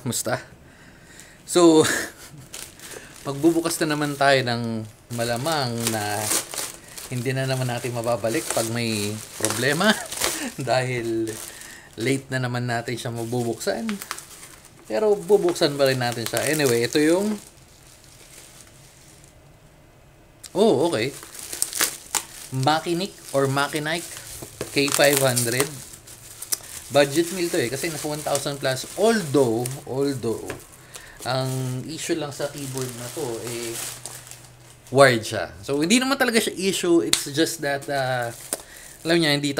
Musta? So, magbubukas na naman tayo ng malamang na hindi na naman natin mababalik pag may problema dahil late na naman natin siya mabubuksan. Pero bubuksan pa rin natin siya. Anyway, ito yung... Oh, okay. Makinik or Makinike K500. Budget meal to kasi nasa 1,000 plus. Although, ang issue lang sa keyboard na to wired siya. So, hindi naman talaga siya issue. It's just that, alam niya, hindi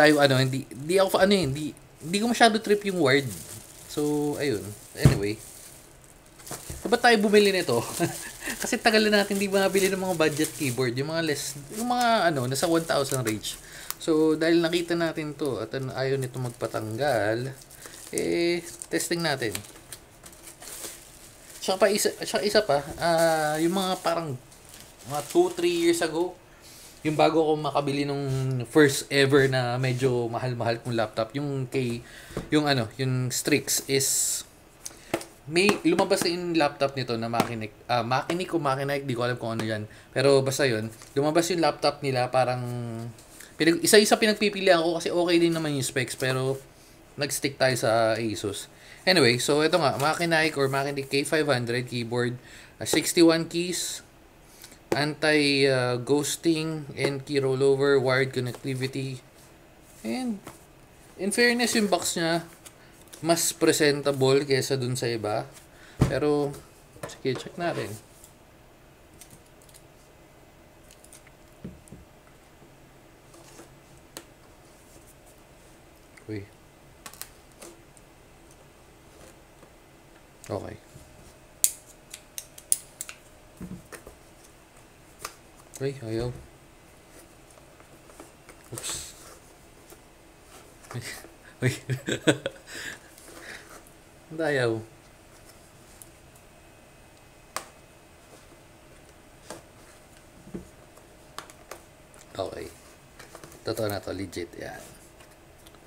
ko masyado trip yung wired. So, ayun. Anyway. So, ba't tayo bumili nito? Kasi tagal na natin hindi mabili ng mga budget keyboard. Yung mga nasa 1,000 range. So, dahil nakita natin to at ayaw nito magpatanggal, testing natin. Tsaka isa pa, yung mga parang mga 2-3 years ago, yung bago ko makabili nung first ever na medyo mahal-mahal kong laptop, yung Strix is may lumabas na yung laptop nito na Makinik o Makinike, di ko alam kung ano yan. Pero basta yun, lumabas yung laptop nila parang isa-isa pinagpipilian ko kasi okay din naman yung specs pero nag-stick tayo sa Asus. Anyway, so ito nga, Makinike or Makinike K500 keyboard, 61 keys, anti-ghosting, and key rollover, wired connectivity. And in fairness, yung box niya mas presentable kaysa dun sa iba. Pero sige, check natin. Uy. Okay. Uy, ayaw. Oops. Uy. Ayaw. Okay. Totoo na to, legit. Yan.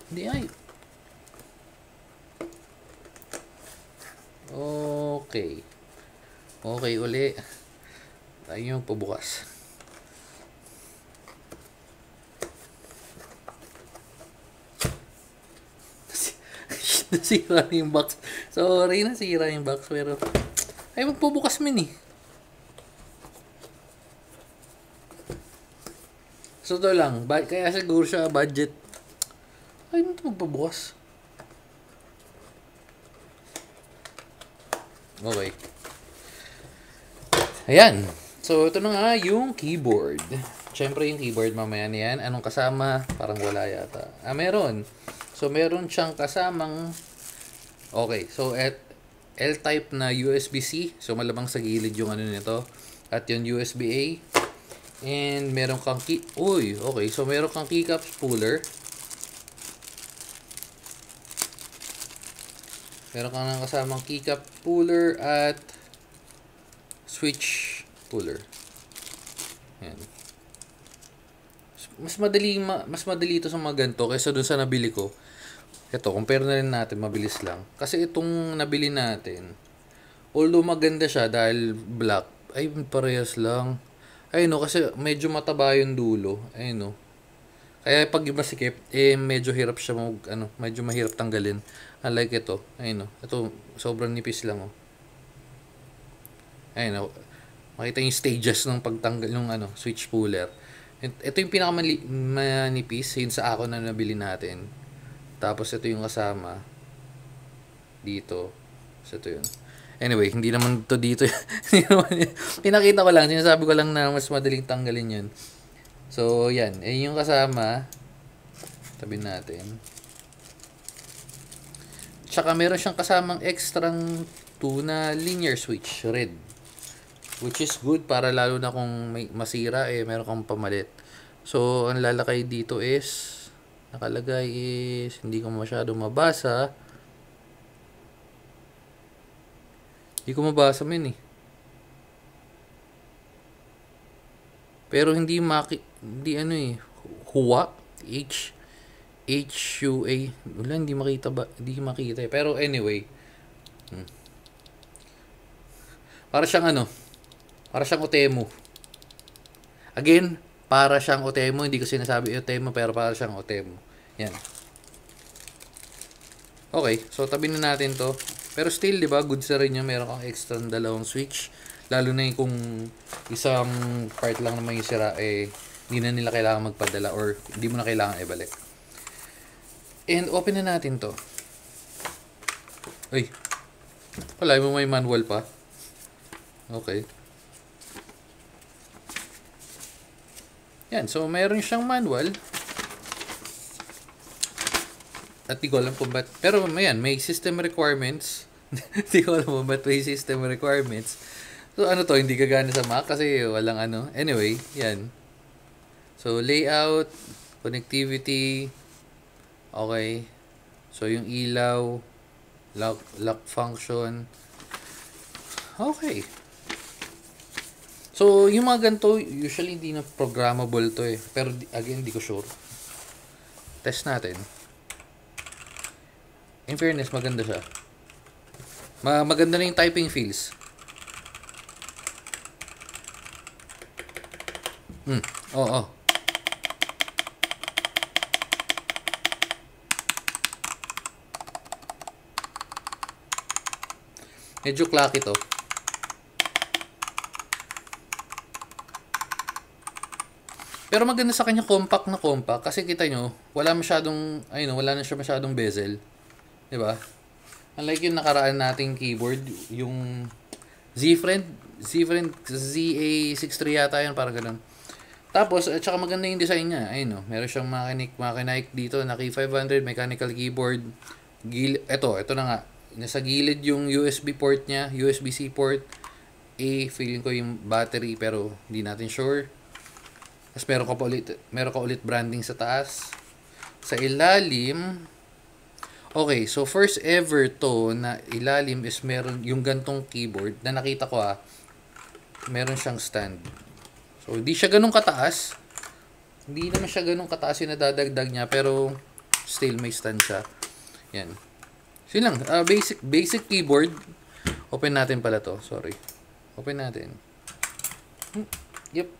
Hindi ay. Okay. Okay, uli. Tayo yung pabukas. Nasira yung box. Sorry, nasira yung box. Pero, ay magpubukas min eh. So, ito lang. Kaya siguro siya budget. Ay, ano ito magpabukas? Okay. Ayan. So, ito na nga yung keyboard. Siyempre yung keyboard mamaya na yan. Anong kasama? Parang wala yata. Meron. So, meron siyang kasamang... Okay. So, L-type na USB-C. So, malamang sa gilid yung nito. At yung USB-A. And meron kang Uy, okay. So, meron kang keycaps puller. Meron kang nang kasamang keycap puller at switch puller. Ayan. Mas madali ito sa mga ganito kaysa dun sa nabili ko. Ito, compare na rin natin, mabilis lang. Kasi itong nabili natin, although maganda siya dahil black, ay parehas lang. Ay no, kasi medyo mataba yung dulo. Ay no. Kaya pag masikip, medyo hirap siya medyo mahirap tanggalin. Unlike ito, ay no. Ito, sobrang nipis lang Ay no. Makita yung stages ng pagtanggal ng switch puller. Ito yung pinakamanipis yun sa ako na nabili natin. Tapos ito yung kasama dito. So ito yun. Anyway, hindi naman to dito. Pinakita ko lang, sinasabi ko lang na mas madaling tanggalin yun. So yan, yung kasama. Tabi natin. Tsaka meron siyang kasamang extrang na linear switch, red. Which is good para lalo na kung may masira, meron kang pamalit. So, ang lalakay dito nakalagay hindi ko masyado mabasa. Hindi ko mabasa Pero hindi Hua, HUA. Wala, hindi makita. Pero anyway, Para siyang ano, para siyang Otemo. Again, para siyang Otemo, hindi ko sinasabi Otemo, pero para siyang Otemo. Yan. Okay, so tabi na natin to. Pero still, di ba, good sa rin yun, meron kang extra na dalawang switch. Lalo na yung kung isang part lang naman yung sira, eh, hindi na nila kailangan magpadala or hindi mo na kailangan ibalik. And open na natin to. Uy, wala mo may manual pa. Okay. Yan, so mayroon siyang manual. At di ko alam kung ba't, pero may system requirements. Di ko alam kung ba't may system requirements. So ano to, hindi gagana sa Mac kasi walang ano. Anyway, yan. So layout, connectivity, okay. So yung ilaw, lock function. Okay. So yung mga ganito, usually hindi na programmable to eh. Pero again, hindi ko sure. Test natin. In fairness, maganda siya. Maganda na yung typing feels. Oo. Medyo clacky to. Pero maganda sa kanya compact na compact kasi kita nyo, wala na siya masyadong bezel. 'Di ba? Unlike yung nakaraan nating keyboard, yung Z-Friend ZA63 yata yun, parang ganun. Tapos, at saka maganda yung design niya. Ayun, no? Meron siyang Mechanic dito na Key500, mechanical keyboard. Ito na nga. Nasa gilid yung USB port niya, USB-C port. Feeling ko yung battery, pero hindi natin sure. Tapos meron ka ulit branding sa taas. Sa ilalim, okay, so first ever to na ilalim is meron yung gantong keyboard na nakita ko meron siyang stand. So, hindi siya ganun kataas. Hindi naman siya ganun kataas yung nadadagdag niya, pero still may stand siya. Yan. So, yun lang. Basic keyboard. Open natin pala to. Sorry. Open natin. Yep.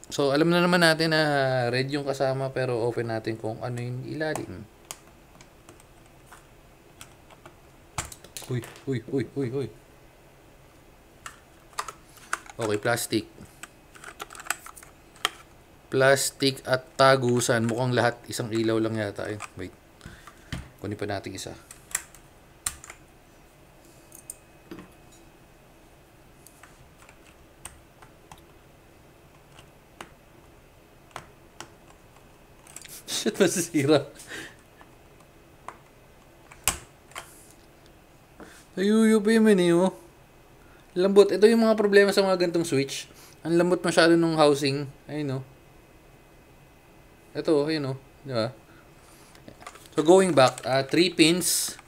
So, alam na naman natin na red yung kasama, pero open natin kung ano yung ilalim. Uy. Okay, plastic at tagusan. Mukhang lahat isang ilaw lang yata. Wait. Kunin pa natin isa. Shit, masisira. Ayuyo pa yung menu. Lambot. Ito yung mga problema sa mga gantong switch. Ang lambot masyado ng housing. Ayun, no. Ito, ayun, no. Di ba? So, going back, 3 pins.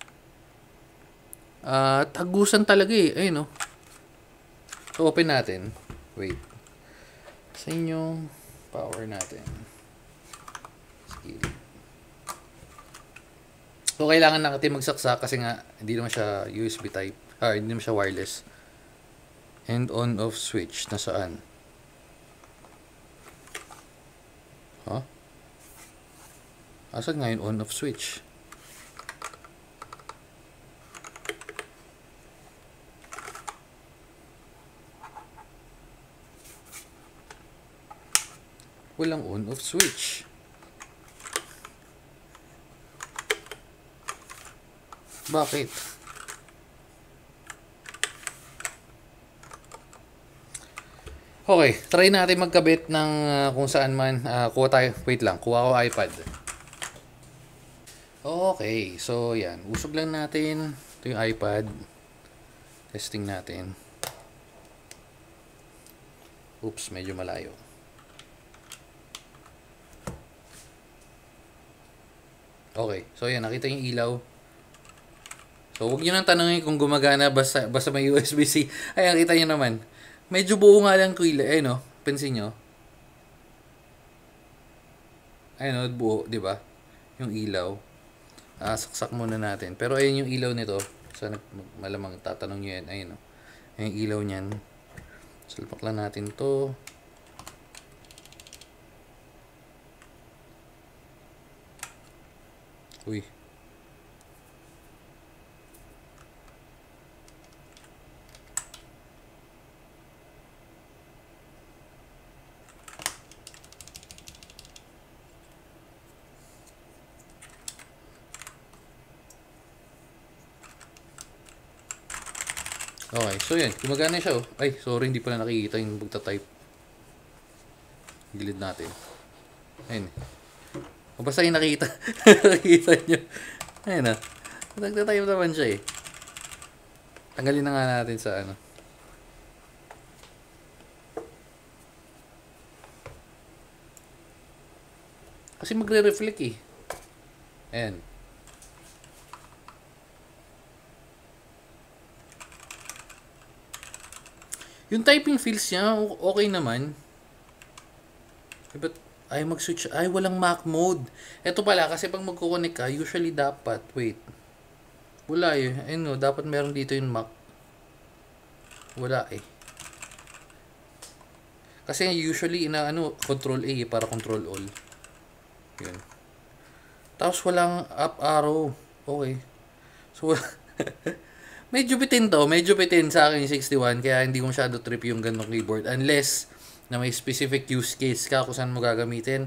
Tagusan talaga eh. Ayun, no. So, open natin. Wait. Sa inyong power natin. Skill. So, kailangan natin magsaksak kasi nga, hindi naman siya USB type. Hindi naman siya wireless. And on-off switch. Nasaan? Huh? Asan nga yung on-off switch? Walang on-off switch. Bakit? Okay, try natin magkabit ng kung saan man. Kuha ko iPad. Okay, so yan. Usog lang natin. Ito yung iPad. Testing natin. Oops, medyo malayo. Okay, so yan. Nakita yung ilaw. So, huwag nyo nang tanongin kung gumagana basta may USB-C. Ay, nakita nyo naman. Medyo buo nga lang kuila. Ayun, no? Pansin nyo? Ayun, no? Buo, di ba? Yung ilaw. Saksak muna natin. Pero ayun yung ilaw nito. Sana malamang tatanong nyo yan. Ayun, oh. Yung ilaw niyan. Salpak lang natin to. Uy. Okay, so yan. Gumagana siya, oh. Ay, sorry, hindi pala nakikita yung pagta-type. Gilid natin. Ayun. O basta yung nakita. Nakikita nyo. Ayun, ah. Nagta-type naman siya, eh. Tanggalin na nga natin sa ano. Kasi magre-reflect, eh. Ayan. Yung typing feels niya, okay naman. But, ay mag-switch, ay walang Mac mode. Ito pala, kasi pag magkoconnect ka, usually dapat, wait. Wala eh. Ayun, no, dapat meron dito yung Mac. Wala eh. Kasi usually, control A para control all. Yun. Tapos walang up arrow. Okay. So, medyo bitin sa akin yung 61, kaya hindi ko masyado trip yung ganong keyboard unless na may specific use case ka kung saan mo gagamitin.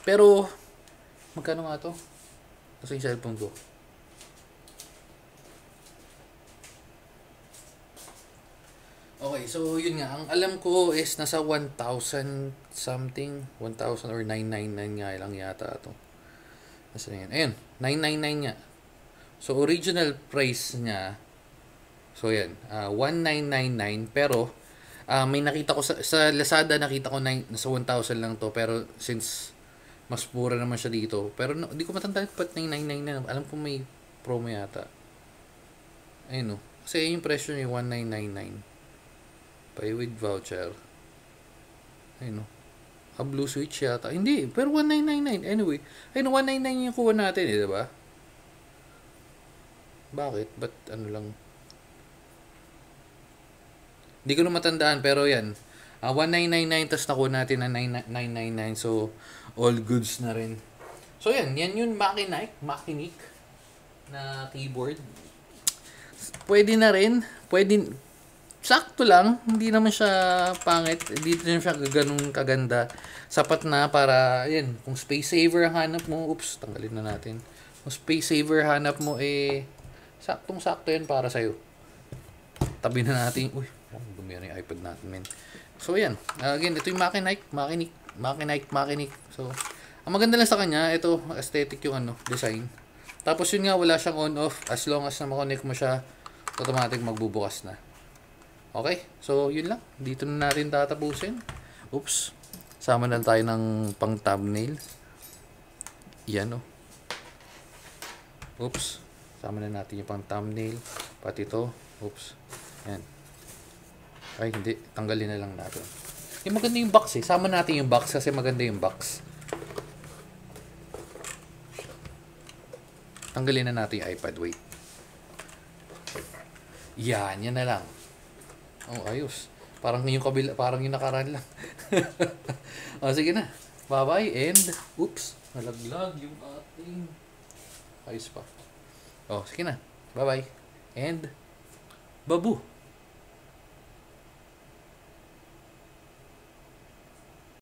Pero magkano nga to? Kasi yung cellphone ko. Okay, so yun nga, ang alam ko is nasa 1,000 something, 1,000 or 999 nga lang yata to. Nasa yan? Ayun, 999 nga. So original price niya, so yan, 1999, pero may nakita ko sa Lazada, nakita ko nasa 1,000 lang to, pero since mas mura naman siya dito, pero di ko matandaan ba't 999 na, alam ko may promo yata. Ayun, no, kasi yung presyo niya 1999, pay with voucher. Ayun, no, a blue switch yata, hindi, pero 1999 anyway. Ayun, 199 yung kuha natin, eh, diba? Bakit? Ba't ano lang? Hindi ko na matandaan, pero yan. 1999, tapos nakuha natin na 999. So, all goods na rin. So, yan. Yan yung Makinik na keyboard. Pwede na rin. Pwede. Sakto lang. Hindi naman siya pangit. Hindi naman siya ganun kaganda. Sapat na para, yan. Kung space saver ang hanap mo, oops, tanggalin na natin. Kung space saver hanap mo, saktong-sakto yan para sa'yo. Tabi na natin. Uy, dumi na yung iPad natin, men. So, yan. Again, ito yung Makinik. So, ang maganda lang sa kanya, ito, aesthetic yung design. Tapos yun nga, wala siyang on-off. As long as na makonect mo siya, automatic magbubukas na. Okay? So, yun lang. Dito na natin tatapusin. Oops. Sama na tayo ng pang thumbnail. Yan, oh. Oops. Sama na natin yung pang thumbnail. Pati ito. Oops. Yan. Ay, hindi. Tanggalin na lang natin. Yung maganda yung box eh. Sama natin yung box kasi maganda yung box. Tanggalin na natin yung iPad. Wait. Yan. Yan na lang. Oh, ayos. Parang yung kabila. Parang yung nakaraan lang. Oh, sige na. Bye-bye and oops. Nalaglag yung ating ayos pa. Oh, sige na. Bye-bye. And babu.